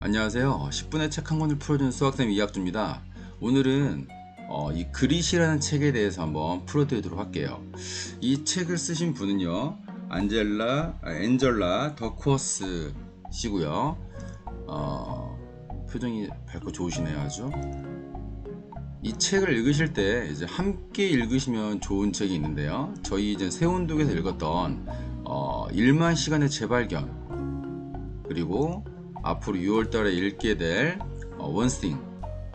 안녕하세요. 10분의 책 한 권을 풀어주는 수학쌤 이학주입니다. 오늘은 이 그릿이라는 책에 대해서 한번 풀어드리도록 할게요. 이 책을 쓰신 분은요, 엔젤라 더쿠어스 씨고요. 표정이 밝고 좋으시네요, 아주. 이 책을 읽으실 때 이제 함께 읽으시면 좋은 책이 있는데요. 저희 이제 세운독에서 읽었던 1만 시간의 재발견, 그리고 앞으로 6월달에 읽게 될 원스팅,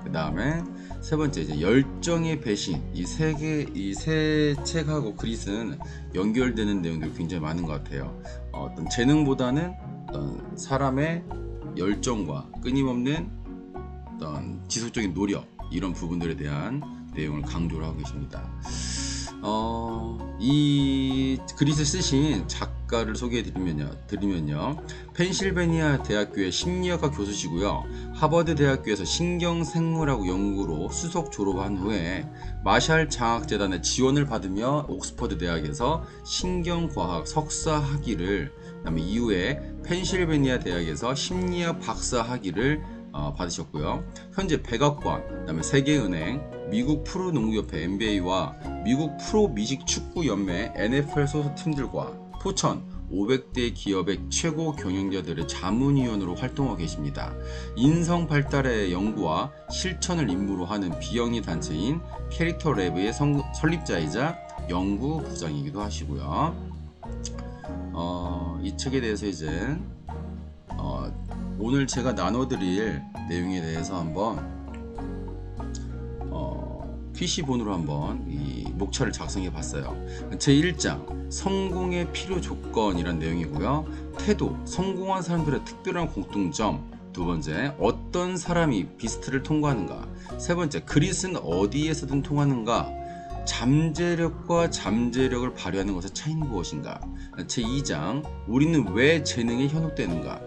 그 다음에 세 번째 이제 열정의 배신, 이 세 책하고 그릿은 연결되는 내용들이 굉장히 많은 것 같아요. 어떤 재능보다는 어떤 사람의 열정과 끊임없는 어떤 지속적인 노력, 이런 부분들에 대한 내용을 강조를 하고 계십니다. 이 그릿을 쓰신 작가를 소개해 드리면요. 펜실베니아 대학교의 심리학과 교수시고요. 하버드 대학교에서 신경생물학 연구로 수석 졸업한 후에 마샬 장학재단의 지원을 받으며 옥스퍼드 대학에서 신경과학 석사 학위를, 그다음에 이후에 펜실베니아 대학에서 심리학 박사 학위를 받으셨고요. 현재 백악관, 그다음에 세계은행, 미국 프로농구협회 NBA와 미국 프로미식축구연맹 NFL 소속 팀들과 포천 500대 기업의 최고 경영자들의 자문위원으로 활동하고 계십니다. 인성 발달의 연구와 실천을 임무로 하는 비영리 단체인 캐릭터 랩의 설립자이자 연구부장이기도 하시고요. 이 책에 대해서 이제 오늘 제가 나눠드릴 내용에 대해서 한번 PC본으로 한번 이 목차를 작성해 봤어요. 제1장 성공의 필요 조건이란 내용이고요. 태도, 성공한 사람들의 특별한 공통점. 두 번째, 어떤 사람이 비스트를 통과하는가. 세 번째, 그릿은 어디에서든 통하는가. 잠재력과 잠재력을 발휘하는 것의 차이는 무엇인가. 제2장 우리는 왜 재능에 현혹되는가.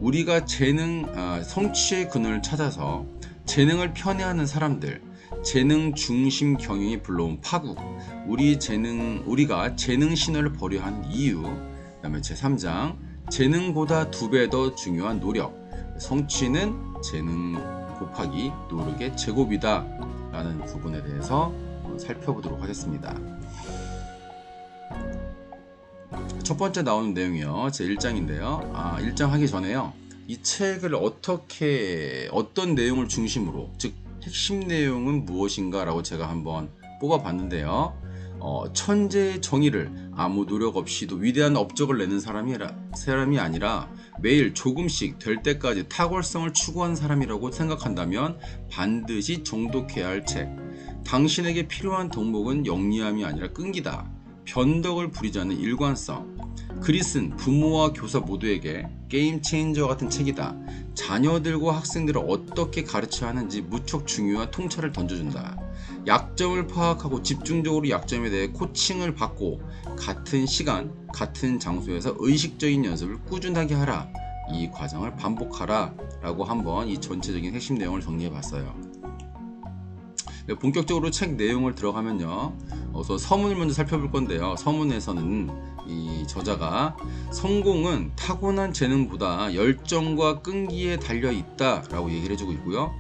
우리가 성취의 근원을 찾아서 재능을 편애하는 사람들, 재능 중심 경영이 불러온 파국, 우리가 재능 신화를 버려야 하는 이유. 그 다음에 제3장 재능보다 2배 더 중요한 노력, 성취는 재능 곱하기 노력의 제곱이다 라는 부분에 대해서 살펴보도록 하겠습니다. 첫 번째 나오는 내용이요, 제 1장인데요. 1장 하기 전에요, 이 책을 어떤 내용을 중심으로, 즉 핵심 내용은 무엇인가 라고 제가 한번 뽑아봤는데요. 천재의 정의를 아무 노력 없이도 위대한 업적을 내는 사람이 아니라 매일 조금씩 될 때까지 탁월성을 추구한 사람이라고 생각한다면 반드시 정독해야 할 책. 당신에게 필요한 덕목은 영리함이 아니라 끈기다. 변덕을 부리지 않는 일관성. 그릿은 부모와 교사 모두에게 게임 체인저 같은 책이다. 자녀들과 학생들을 어떻게 가르쳐야 하는지 무척 중요한 통찰을 던져준다. 약점을 파악하고 집중적으로 약점에 대해 코칭을 받고 같은 시간, 같은 장소에서 의식적인 연습을 꾸준하게 하라. 이 과정을 반복하라 라고 한번 이 전체적인 핵심 내용을 정리해 봤어요. 본격적으로 책 내용을 들어가면요, 우선 서문을 먼저 살펴볼 건데요. 서문에서는 이 저자가 성공은 타고난 재능보다 열정과 끈기에 달려 있다 라고 얘기를 해주고 있고요.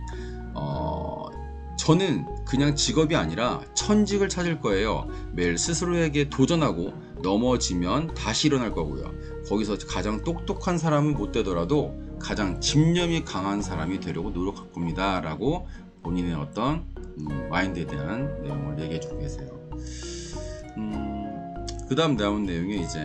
저는 그냥 직업이 아니라 천직을 찾을 거예요. 매일 스스로에게 도전하고 넘어지면 다시 일어날 거고요. 거기서 가장 똑똑한 사람은 못 되더라도 가장 집념이 강한 사람이 되려고 노력할 겁니다 라고 본인의 어떤 마인드에 대한 내용을 얘기해 주고 계세요. 그 다음 나온 내용이 이제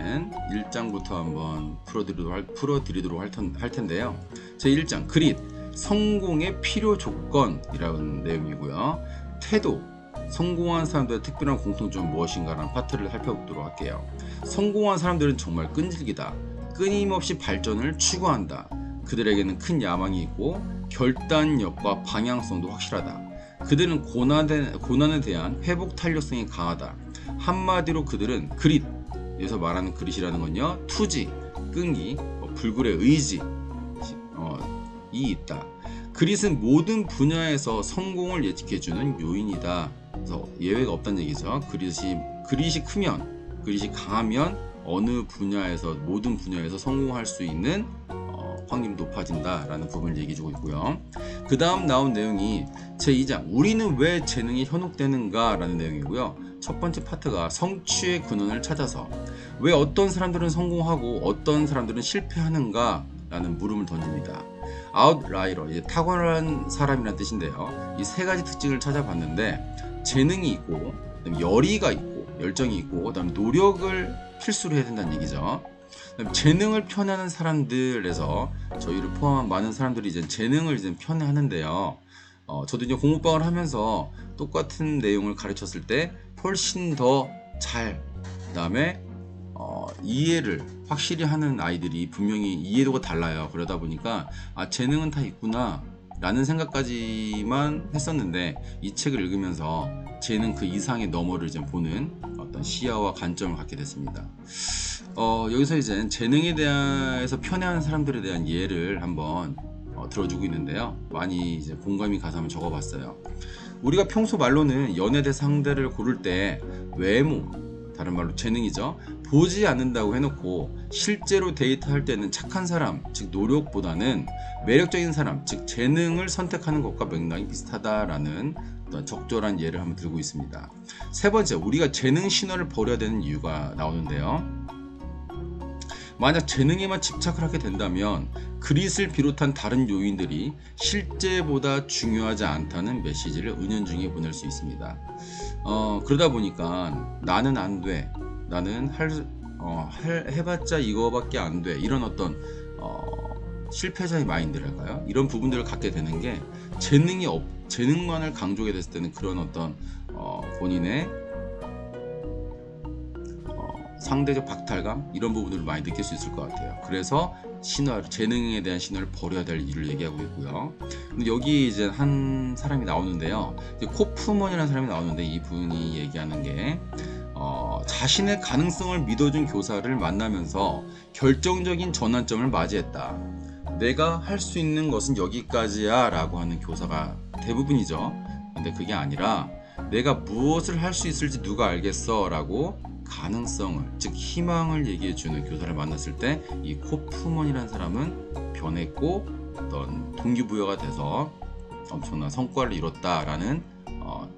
1장부터 한번 풀어드리도록 할 텐데요. 제 1장 그릿, 성공의 필요 조건이라는 내용이고요. 태도, 성공한 사람들의 특별한 공통점은 무엇인가라는 파트를 살펴보도록 할게요. 성공한 사람들은 정말 끈질기다. 끊임없이 발전을 추구한다. 그들에게는 큰 야망이 있고 결단력과 방향성도 확실하다. 그들은 고난에 대한 회복 탄력성이 강하다. 한마디로 그들은 그릿, 여기서 말하는 그릿이라는 건요, 투지, 끈기, 불굴의 의지 이 있다. 그릿은 모든 분야에서 성공을 예측해주는 요인이다. 그래서 예외가 없다는 얘기죠. 그릿이 크면, 그릿이 강하면 어느 분야에서, 모든 분야에서 성공할 수 있는 확률이 높아진다라는 부분을 얘기해주고 있고요. 그 다음 나온 내용이 제2장 우리는 왜 재능이 현혹되는가 라는 내용이고요. 첫 번째 파트가 성취의 근원을 찾아서 왜 어떤 사람들은 성공하고 어떤 사람들은 실패하는가 라는 물음을 던집니다. 아웃라이러, 이제 탁월한 사람이라는 뜻인데요. 이 세 가지 특징을 찾아봤는데 재능이 있고 그다음에 열의가 있고 열정이 있고 그다음에 노력을 필수로 해야 된다는 얘기죠. 재능을 편애하는 사람들에서 저희를 포함한 많은 사람들이 이제 재능을 이제 편애하는데요. 저도 이제 공부방을 하면서 똑같은 내용을 가르쳤을 때 훨씬 더 잘, 그다음에 이해를 확실히 하는 아이들이 분명히 이해도가 달라요. 그러다 보니까 재능은 다 있구나 라는 생각까지만 했었는데 이 책을 읽으면서 재능 그 이상의 너머를 이제 보는 어떤 시야와 관점을 갖게 됐습니다. 여기서 이제 재능에 대해서 편애하는 사람들에 대한 예를 한번 들어주고 있는데요. 많이 이제 공감이 가서 한번 적어봤어요. 우리가 평소 말로는 연애대 상대를 고를 때 외모, 다른 말로 재능이죠. 보지 않는다고 해놓고 실제로 데이트할 때는 착한 사람, 즉 노력보다는 매력적인 사람, 즉 재능을 선택하는 것과 맥락이 비슷하다라는 어떤 적절한 예를 한번 들고 있습니다. 세 번째, 우리가 재능 신화를 버려야 되는 이유가 나오는데요. 만약 재능에만 집착을 하게 된다면 그릿을 비롯한 다른 요인들이 실제보다 중요하지 않다는 메시지를 은연중에 보낼 수 있습니다. 그러다 보니까 나는 안 돼, 나는 해봤자 이거밖에 안 돼, 이런 어떤 실패자의 마인드랄까요? 이런 부분들을 갖게 되는 게 재능만을 강조하게 됐을 때는 그런 어떤 본인의 상대적 박탈감 이런 부분들을 많이 느낄 수 있을 것 같아요. 그래서 재능에 대한 신화를 버려야 될 일을 얘기하고 있고요. 근데 여기 이제 한 사람이 나오는데요. 코프먼이라는 사람이 나오는데 이분이 얘기하는 게 자신의 가능성을 믿어준 교사를 만나면서 결정적인 전환점을 맞이했다. 내가 할 수 있는 것은 여기까지야 라고 하는 교사가 대부분이죠. 근데 그게 아니라 내가 무엇을 할 수 있을지 누가 알겠어 라고 가능성을, 즉 희망을 얘기해주는 교사를 만났을 때 이 코프먼이라는 사람은 변했고 어떤 동기부여가 돼서 엄청난 성과를 이뤘다라는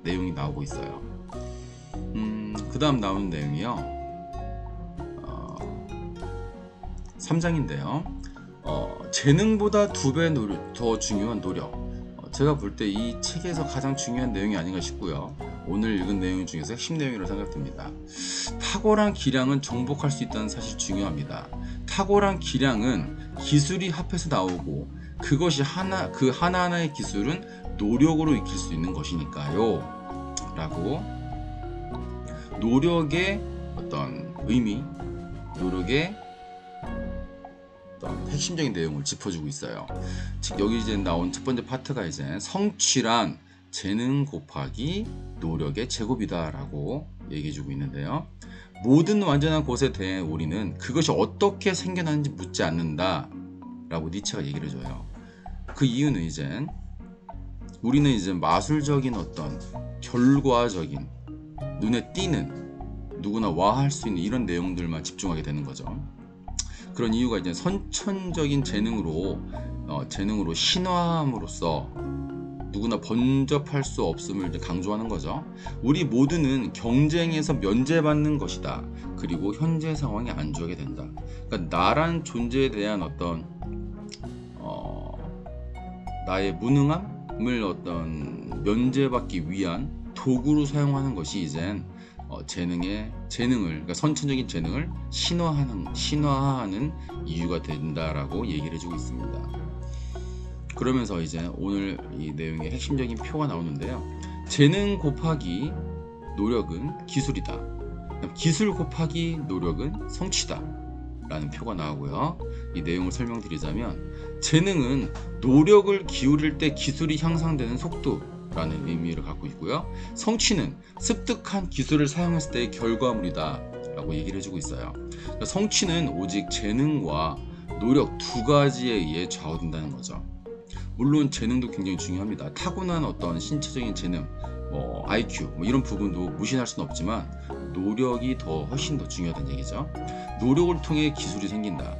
내용이 나오고 있어요. 그 다음 나오는 내용이요. 3장인데요. 재능보다 2배 더 중요한 노력. 제가 볼 때 이 책에서 가장 중요한 내용이 아닌가 싶고요. 오늘 읽은 내용 중에서 핵심 내용이라고 생각됩니다. 탁월한 기량은 정복할 수 있다는 사실이 중요합니다. 탁월한 기량은 기술이 합해서 나오고 그것이 그 하나하나의 기술은 노력으로 익힐 수 있는 것이니까요. 라고 노력의 어떤 의미, 노력의 어떤 핵심적인 내용을 짚어주고 있어요. 즉 여기 이제 나온 첫 번째 파트가 이제 성취란 재능 곱하기 노력의 제곱이다 라고 얘기해주고 있는데요. 모든 완전한 것에 대해 우리는 그것이 어떻게 생겨나는지 묻지 않는다 라고 니체가 얘기를 해줘요. 그 이유는 이제 우리는 이제 마술적인 어떤 결과적인 눈에 띄는 누구나 와할 수 있는 이런 내용들만 집중하게 되는 거죠. 그런 이유가 이제 선천적인 재능으로 신화함으로써 누구나 번접할 수 없음을 이제 강조하는 거죠. 우리 모두는 경쟁에서 면제받는 것이다. 그리고 현재 상황에 안주하게 된다. 그러니까 나란 존재에 대한 어떤 나의 무능함을 어떤 면제받기 위한 도구로 사용하는 것이 이젠 재능을, 그러니까 선천적인 재능을 신화하는 이유가 된다라고 얘기를 해주고 있습니다. 그러면서 이제 오늘 이 내용의 핵심적인 표가 나오는데요. 재능 곱하기 노력은 기술이다. 기술 곱하기 노력은 성취다. 라는 표가 나오고요. 이 내용을 설명드리자면 재능은 노력을 기울일 때 기술이 향상되는 속도라는 의미를 갖고 있고요. 성취는 습득한 기술을 사용했을 때의 결과물이다 라고 얘기를 해주고 있어요. 그러니까 성취는 오직 재능과 노력 두 가지에 의해 좌우된다는 거죠. 물론 재능도 굉장히 중요합니다. 타고난 어떤 신체적인 재능, IQ 이런 부분도 무시할 수는 없지만 노력이 훨씬 더 중요하다는 얘기죠. 노력을 통해 기술이 생긴다.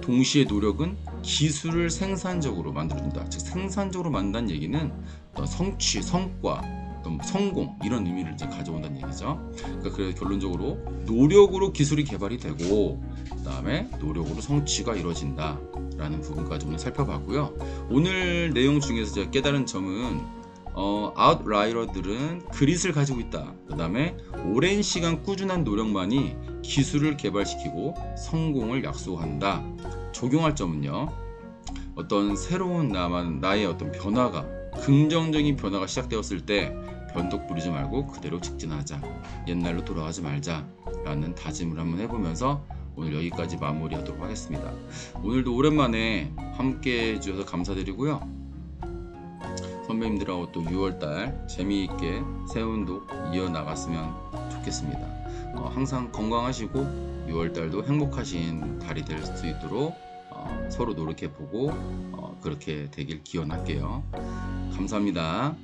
동시에 노력은 기술을 생산적으로 만들어준다. 즉 생산적으로 만든다는 얘기는 어떤 성취, 성과, 어떤 성공 이런 의미를 이제 가져온다는 얘기죠. 그러니까 그래서 결론적으로 노력으로 기술이 개발이 되고 그 다음에 노력으로 성취가 이루어진다 라는 부분까지 오늘 살펴봤고요. 오늘 내용 중에서 제가 깨달은 점은 아웃라이어들은 그릿을 가지고 있다. 그 다음에 오랜 시간 꾸준한 노력만이 기술을 개발시키고 성공을 약속한다. 적용할 점은요, 어떤 새로운 나의 어떤 변화가, 긍정적인 변화가 시작되었을 때 변덕 부리지 말고 그대로 직진하자, 옛날로 돌아가지 말자 라는 다짐을 한번 해보면서 오늘 여기까지 마무리하도록 하겠습니다. 오늘도 오랜만에 함께 해주셔서 감사드리고요. 선배님들하고 또 6월달 재미있게 새운동 이어나갔으면 좋겠습니다. 항상 건강하시고 6월달도 행복하신 달이 될 수 있도록 서로 노력해보고 그렇게 되길 기원할게요. 감사합니다.